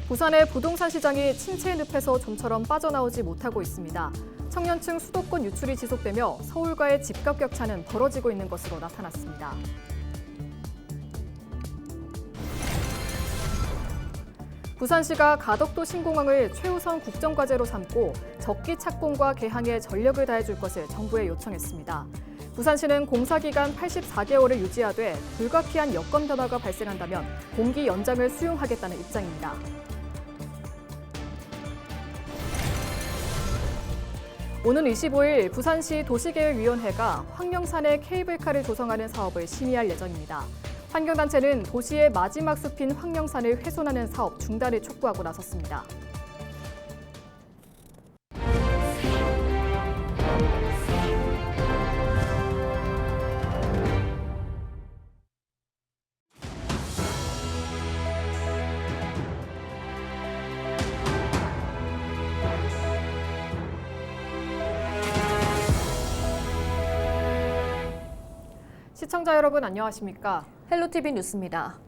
부산의 부동산 시장이 침체의 늪에서 좀처럼 빠져나오지 못하고 있습니다. 청년층 수도권 유출이 지속되며 서울과의 집값 격차는 벌어지고 있는 것으로 나타났습니다. 부산시가 가덕도 신공항을 최우선 국정과제로 삼고 적기 착공과 개항에 전력을 다해줄 것을 정부에 요청했습니다. 부산시는 공사기간 84개월을 유지하되 불가피한 여건 변화가 발생한다면 공기 연장을 수용하겠다는 입장입니다. 오는 25일 부산시 도시계획위원회가 황령산에 케이블카를 조성하는 사업을 심의할 예정입니다. 환경단체는 도시의 마지막 숲인 황령산을 훼손하는 사업 중단을 촉구하고 나섰습니다. 시청자 여러분 안녕하십니까? 헬로티비 뉴스입니다.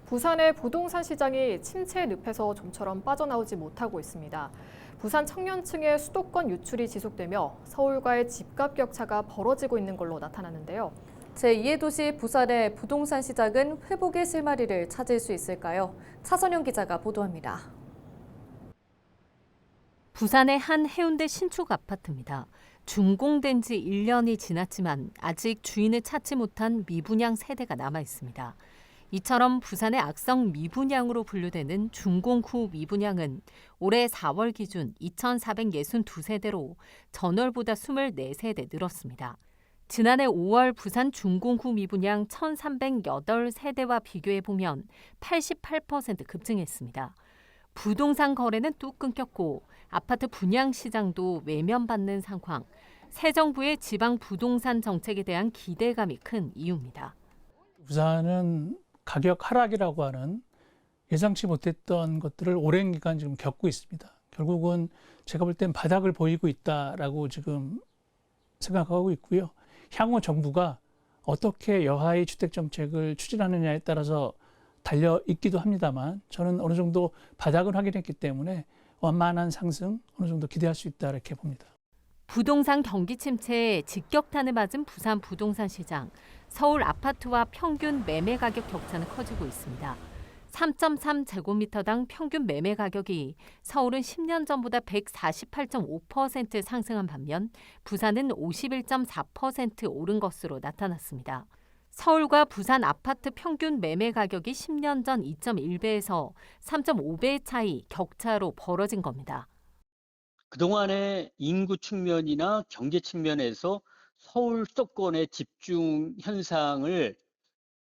부산의 부동산 시장이 침체의 늪에서 좀처럼 빠져나오지 못하고 있습니다. 부산 청년층의 수도권 유출이 지속되며 서울과의 집값 격차가 벌어지고 있는 걸로 나타났는데요. 제2의 도시 부산의 부동산 시장은 회복의 실마리를 찾을 수 있을까요? 차선영 기자가 보도합니다. 부산의 한 해운대 신축 아파트입니다. 준공된 지 1년이 지났지만 아직 주인을 찾지 못한 미분양 세대가 남아 있습니다. 이처럼 부산의 악성 미분양으로 분류되는 준공 후 미분양은 올해 4월 기준 2,462세대로 전월보다 24세대 늘었습니다. 지난해 5월 부산 준공 후 미분양 1,308세대와 비교해보면 88% 급증했습니다. 부동산 거래는 뚝 끊겼고 아파트 분양 시장도 외면받는 상황. 새 정부의 지방 부동산 정책에 대한 기대감이 큰 이유입니다. 부산은 가격 하락이라고 하는 예상치 못했던 것들을 오랜 기간 지금 겪고 있습니다. 결국은 제가 볼 땐 바닥을 보이고 있다라고 지금 생각하고 있고요. 향후 정부가 어떻게 여하의 주택 정책을 추진하느냐에 따라서 달려 있기도 합니다만 저는 어느 정도 바닥을 확인했기 때문에 완만한 상승 어느 정도 기대할 수 있다 이렇게 봅니다. 부동산 경기 침체에 직격탄을 맞은 부산 부동산 시장. 서울 아파트와 평균 매매 가격 격차는 커지고 있습니다. 3.3제곱미터당 평균 매매 가격이 서울은 10년 전보다 148.5% 상승한 반면 부산은 51.4% 오른 것으로 나타났습니다. 서울과 부산 아파트 평균 매매 가격이 10년 전 2.1배에서 3.5배의 차이 격차로 벌어진 겁니다. 그동안의 인구 측면이나 경제 측면에서 서울 수도권의 집중 현상을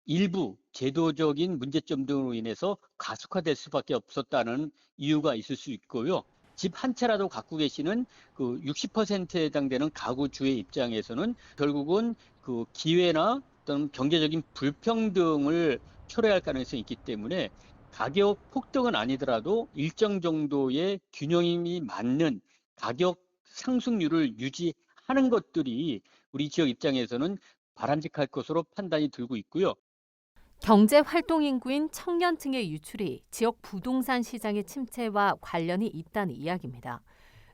일부 제도적인 문제점 등으로 인해서 가속화될 수밖에 없었다는 이유가 있을 수 있고요. 집 한 채라도 갖고 계시는 그 60%에 해당되는 가구주의 입장에서는 결국은 그 기회나 어떤 경제적인 불평등을 초래할 가능성이 있기 때문에 가격 폭등은 아니더라도 일정 정도의 균형이 맞는 가격 상승률을 유지하는 것들이 우리 지역 입장에서는 바람직할 것으로 판단이 들고 있고요. 경제 활동 인구인 청년층의 유출이 지역 부동산 시장의 침체와 관련이 있다는 이야기입니다.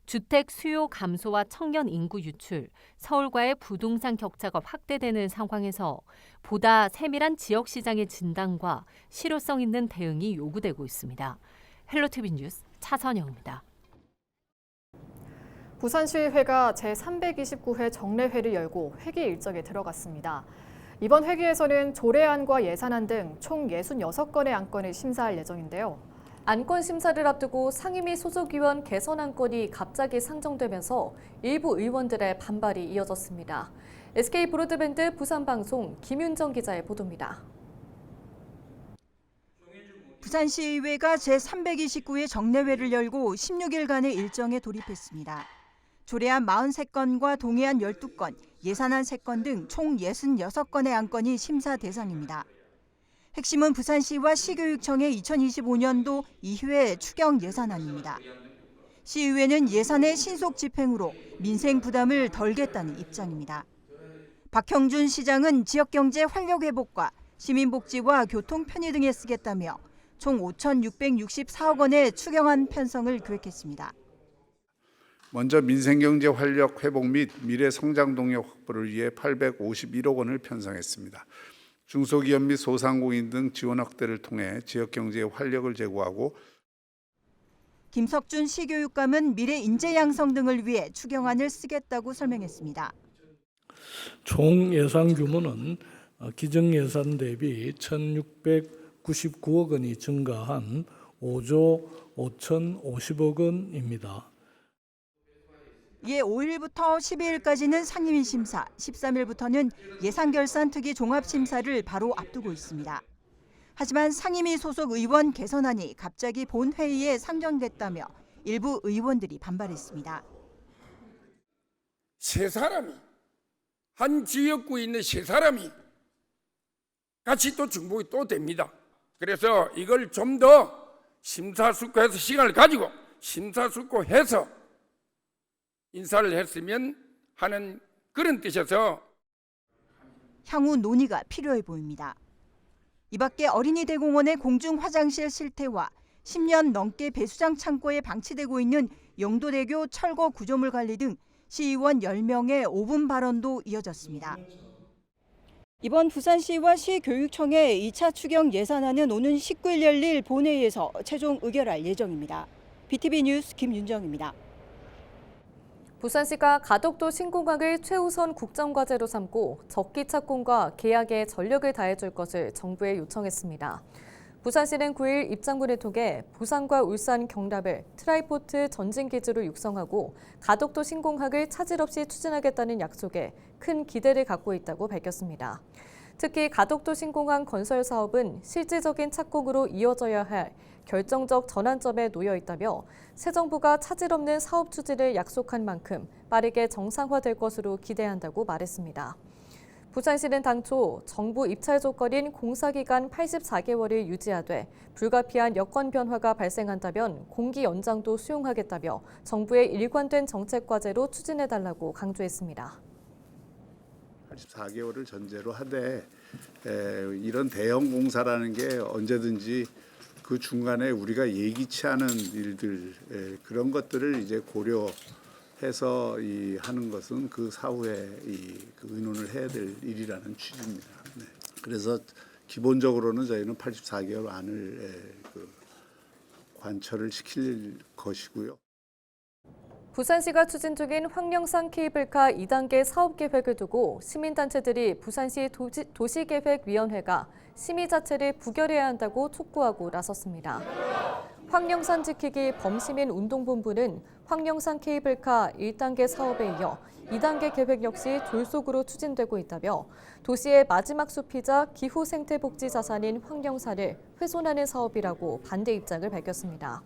주택 수요 감소와 청년 인구 유출, 서울과의 부동산 격차가 확대되는 상황에서 보다 세밀한 지역 시장의 진단과 실효성 있는 대응이 요구되고 있습니다. 헬로티비 뉴스 차선영입니다. 부산시의회가 제329회 정례회를 열고 회기 일정에 들어갔습니다. 이번 회기에서는 조례안과 예산안 등 총 66건의 안건을 심사할 예정인데요. 안건 심사를 앞두고 상임위 소속위원 개선 안건이 갑자기 상정되면서 일부 의원들의 반발이 이어졌습니다. SK 브로드밴드 부산방송 김윤정 기자의 보도입니다. 부산시의회가 제329회 정례회를 열고 16일간의 일정에 돌입했습니다. 조례안 43건과 동의안 12건, 예산안 3건 등 총 66건의 안건이 심사 대상입니다. 핵심은 부산시와 시교육청의 2025년도 2회 추경 예산안입니다. 시의회는 예산의 신속 집행으로 민생 부담을 덜겠다는 입장입니다. 박형준 시장은 지역경제 활력 회복과 시민복지와 교통 편의 등에 쓰겠다며 총 5,664억 원의 추경안 편성을 계획했습니다. 먼저 민생경제 활력 회복 및 미래 성장 동력 확보를 위해 851억 원을 편성했습니다. 중소기업 및 소상공인 등 지원 확대를 통해 지역경제에 활력을 제고하고 김석준 시교육감은 미래 인재 양성 등을 위해 추경안을 쓰겠다고 설명했습니다. 총 예산 규모는 기정 예산 대비 1,699억 원이 증가한 5조 5,050억 원입니다. 이에 5일부터 12일까지는 상임위 심사, 13일부터는 예산결산특위 종합심사를 바로 앞두고 있습니다. 하지만 상임위 소속 의원 개선안이 갑자기 본회의에 상정됐다며 일부 의원들이 반발했습니다. 세 사람이, 한 지역구에 있는 세 사람이 같이 또 중복이 또 됩니다. 그래서 이걸 좀 더 심사숙고해서 시간을 가지고 심사숙고해서 인사를 했으면 하는 그런 뜻이어서 향후 논의가 필요해 보입니다. 이 밖에 어린이 대공원의 공중 화장실 실태와 10년 넘게 배수장 창고에 방치되고 있는 영도대교 철거 구조물 관리 등 시의원 10명의 5분 발언도 이어졌습니다. 이번 부산시와 시교육청의 2차 추경 예산안은 오는 19일 열릴 본회의에서 최종 의결할 예정입니다. BTV 뉴스 김윤정입니다. 부산시가 가덕도 신공항을 최우선 국정과제로 삼고 적기 착공과 계약에 전력을 다해줄 것을 정부에 요청했습니다. 부산시는 9일 입장문을 통해 부산과 울산, 경남을 트라이포트 전진기지로 육성하고 가덕도 신공항을 차질 없이 추진하겠다는 약속에 큰 기대를 갖고 있다고 밝혔습니다. 특히 가덕도 신공항 건설 사업은 실질적인 착공으로 이어져야 할 결정적 전환점에 놓여 있다며 새 정부가 차질 없는 사업 추진을 약속한 만큼 빠르게 정상화될 것으로 기대한다고 말했습니다. 부산시는 당초 정부 입찰 조건인 공사기간 84개월을 유지하되 불가피한 여건 변화가 발생한다면 공기 연장도 수용하겠다며 정부의 일관된 정책 과제로 추진해달라고 강조했습니다. 84개월을 전제로 하되 이런 대형 공사라는 게 언제든지 그 중간에 우리가 예기치 않은 일들 그런 것들을 이제 고려해서 하는 것은 그 사후에 그 의논을 해야 될 일이라는 취지입니다. 네. 그래서 기본적으로는 저희는 84개월 안을 관철을 시킬 것이고요. 부산시가 추진 중인 황령산 케이블카 2단계 사업 계획을 두고 시민단체들이 부산시 도시계획위원회가 심의 자체를 부결해야 한다고 촉구하고 나섰습니다. 황령산 지키기 범시민 운동본부는 황령산 케이블카 1단계 사업에 이어 2단계 계획 역시 졸속으로 추진되고 있다며 도시의 마지막 숲이자 기후 생태복지 자산인 황령산을 훼손하는 사업이라고 반대 입장을 밝혔습니다.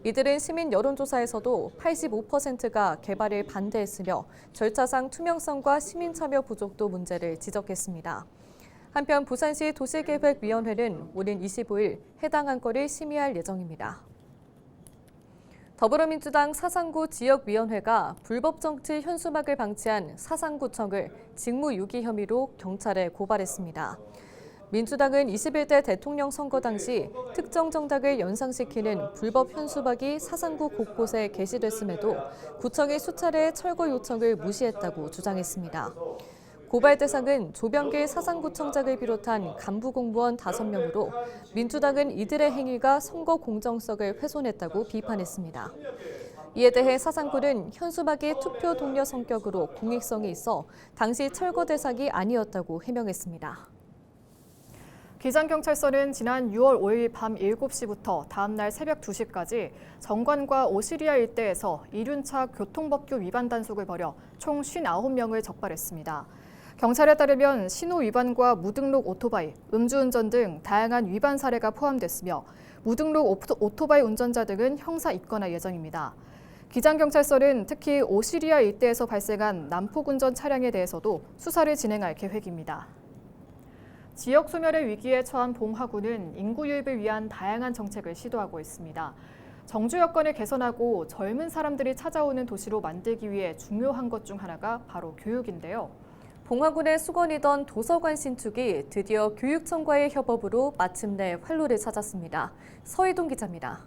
이들은 시민 여론조사에서도 85%가 개발을 반대했으며 절차상 투명성과 시민 참여 부족도 문제를 지적했습니다. 한편 부산시 도시계획위원회는 오는 25일 해당 안건을 심의할 예정입니다. 더불어민주당 사상구 지역위원회가 불법 정치 현수막을 방치한 사상구청을 직무유기 혐의로 경찰에 고발했습니다. 민주당은 21대 대통령 선거 당시 특정 정당을 연상시키는 불법 현수막이 사상구 곳곳에 게시됐음에도 구청이 수차례 철거 요청을 무시했다고 주장했습니다. 고발 대상은 조병길 사상구청장을 비롯한 간부 공무원 5명으로 민주당은 이들의 행위가 선거 공정성을 훼손했다고 비판했습니다. 이에 대해 사상구는 현수막이 투표 동료 성격으로 공익성이 있어 당시 철거 대상이 아니었다고 해명했습니다. 기장경찰서는 지난 6월 5일 밤 7시부터 다음 날 새벽 2시까지 정관과 오시리아 일대에서 이륜차 교통법규 위반 단속을 벌여 총 59명을 적발했습니다. 경찰에 따르면 신호 위반과 무등록 오토바이, 음주운전 등 다양한 위반 사례가 포함됐으며 무등록 오토바이 운전자 등은 형사 입건할 예정입니다. 기장경찰서는 특히 오시리아 일대에서 발생한 난폭운전 차량에 대해서도 수사를 진행할 계획입니다. 지역 소멸의 위기에 처한 봉화구는 인구 유입을 위한 다양한 정책을 시도하고 있습니다. 정주 여건을 개선하고 젊은 사람들이 찾아오는 도시로 만들기 위해 중요한 것 중 하나가 바로 교육인데요. 봉화군의 수건이던 도서관 신축이 드디어 교육청과의 협업으로 마침내 활로를 찾았습니다. 서희동 기자입니다.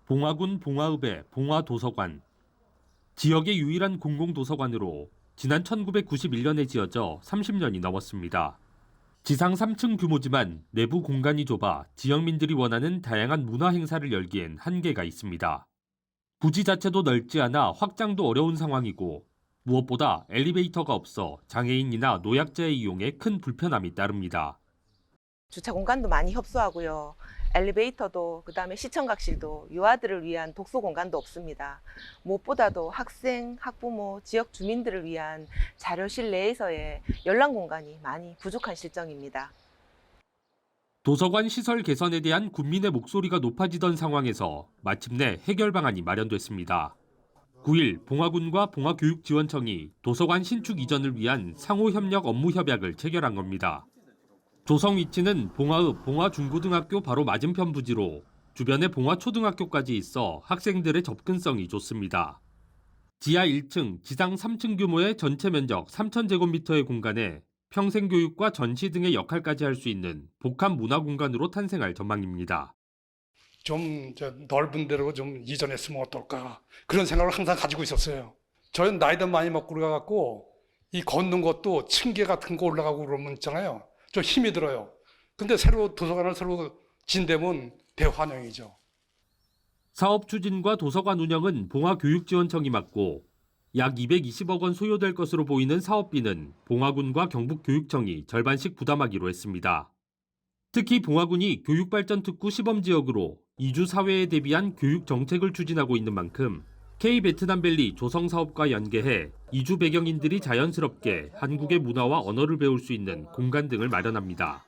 봉화군 봉화읍의 봉화도서관. 지역의 유일한 공공도서관으로 지난 1991년에 지어져 30년이 넘었습니다. 지상 3층 규모지만 내부 공간이 좁아 지역민들이 원하는 다양한 문화 행사를 열기엔 한계가 있습니다. 부지 자체도 넓지 않아 확장도 어려운 상황이고 무엇보다 엘리베이터가 없어 장애인이나 노약자의 이용에 큰 불편함이 따릅니다. 주차 공간도 많이 협소하고요. 엘리베이터도 그다음에 시청각실도 유아들을 위한 독서 공간도 없습니다. 무엇보다도 학생, 학부모, 지역 주민들을 위한 자료실 내에서의 열람 공간이 많이 부족한 실정입니다. 도서관 시설 개선에 대한 군민의 목소리가 높아지던 상황에서 마침내 해결 방안이 마련됐습니다. 9일 봉화군과 봉화교육지원청이 도서관 신축 이전을 위한 상호협력 업무협약을 체결한 겁니다. 조성 위치는 봉화읍 봉화중고등학교 바로 맞은편 부지로 주변에 봉화초등학교까지 있어 학생들의 접근성이 좋습니다. 지하 1층, 지상 3층 규모의 전체 면적 3,000제곱미터의 공간에 평생교육과 전시 등의 역할까지 할 수 있는 복합 문화공간으로 탄생할 전망입니다. 좀 넓은 데로 좀 이전했으면 어떨까 그런 생각을 항상 가지고 있었어요. 저는 나이도 많이 먹고 그래갖고 이 걷는 것도 층계 같은 거 올라가고 그러면 있잖아요. 좀 힘이 들어요. 근데 도서관을 새로 진대면 대환영이죠. 사업 추진과 도서관 운영은 봉화교육지원청이 맡고 약 220억 원 소요될 것으로 보이는 사업비는 봉화군과 경북교육청이 절반씩 부담하기로 했습니다. 특히 봉화군이 교육발전특구 시범지역으로 이주 사회에 대비한 교육 정책을 추진하고 있는 만큼 K-베트남밸리 조성사업과 연계해 이주 배경인들이 자연스럽게 한국의 문화와 언어를 배울 수 있는 공간 등을 마련합니다.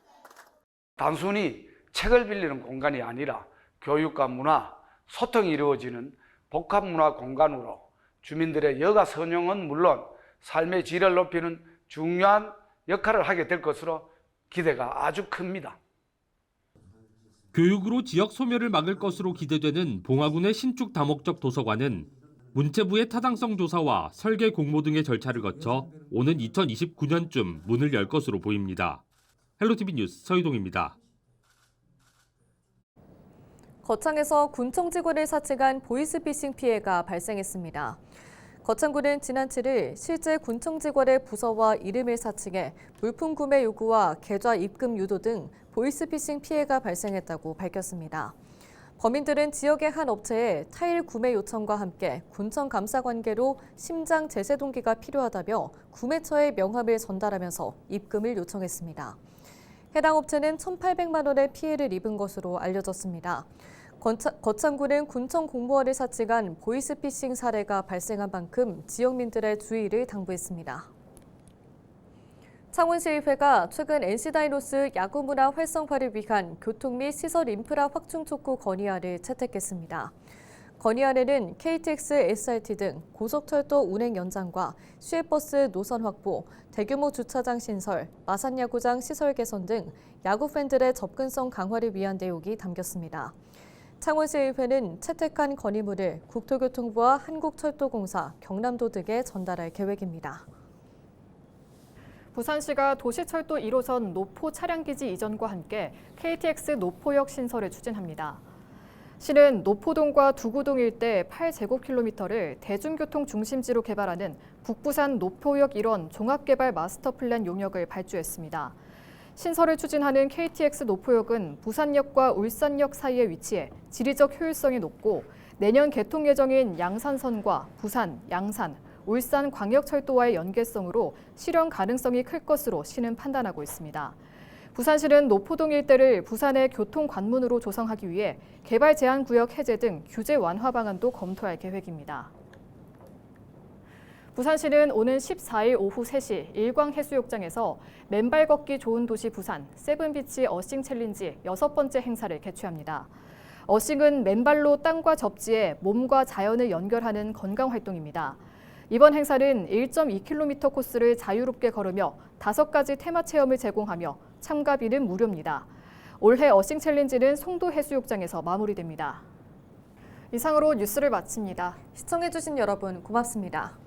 단순히 책을 빌리는 공간이 아니라 교육과 문화, 소통이 이루어지는 복합문화 공간으로 주민들의 여가 선용은 물론 삶의 질을 높이는 중요한 역할을 하게 될 것으로 기대가 아주 큽니다. 교육으로 지역 소멸을 막을 것으로 기대되는 봉화군의 신축 다목적 도서관은 문체부의 타당성 조사와 설계 공모 등의 절차를 거쳐 오는 2029년쯤 문을 열 것으로 보입니다. 헬로티비 뉴스 서희동입니다. 거창에서 군청 직원을 사칭한 보이스피싱 피해가 발생했습니다. 거창군은 지난 7일 실제 군청 직원의 부서와 이름을 사칭해 물품 구매 요구와 계좌 입금 유도 등 보이스피싱 피해가 발생했다고 밝혔습니다. 범인들은 지역의 한 업체에 타일 구매 요청과 함께 군청 감사 관계로 심장 제세 동기가 필요하다며 구매처의 명함을 전달하면서 입금을 요청했습니다. 해당 업체는 1,800만 원의 피해를 입은 것으로 알려졌습니다. 거창군은 군청 공무원을 사칭한 보이스피싱 사례가 발생한 만큼 지역민들의 주의를 당부했습니다. 창원시의회가 최근 NC다이노스 야구문화 활성화를 위한 교통 및 시설 인프라 확충 촉구 건의안을 채택했습니다. 건의안에는 KTX, SRT 등 고속철도 운행 연장과 시외버스 노선 확보, 대규모 주차장 신설, 마산야구장 시설 개선 등 야구 팬들의 접근성 강화를 위한 내용이 담겼습니다. 창원시의회는 채택한 건의문을 국토교통부와 한국철도공사, 경남도 등에 전달할 계획입니다. 부산시가 도시철도 1호선 노포 차량기지 이전과 함께 KTX 노포역 신설을 추진합니다. 시는 노포동과 두구동 일대 8제곱킬로미터를 대중교통 중심지로 개발하는 북부산 노포역 일원 종합개발 마스터플랜 용역을 발주했습니다. 신설을 추진하는 KTX 노포역은 부산역과 울산역 사이에 위치해 지리적 효율성이 높고 내년 개통 예정인 양산선과 부산, 양산, 울산 광역철도와의 연계성으로 실현 가능성이 클 것으로 시는 판단하고 있습니다. 부산시는 노포동 일대를 부산의 교통 관문으로 조성하기 위해 개발 제한 구역 해제 등 규제 완화 방안도 검토할 계획입니다. 부산시는 오는 14일 오후 3시 일광해수욕장에서 맨발 걷기 좋은 도시 부산 세븐비치 어싱 챌린지 6번째 행사를 개최합니다. 어싱은 맨발로 땅과 접지에 몸과 자연을 연결하는 건강 활동입니다. 이번 행사는 1.2km 코스를 자유롭게 걸으며 5가지 테마 체험을 제공하며 참가비는 무료입니다. 올해 어싱 챌린지는 송도 해수욕장에서 마무리됩니다. 이상으로 뉴스를 마칩니다. 시청해주신 여러분 고맙습니다.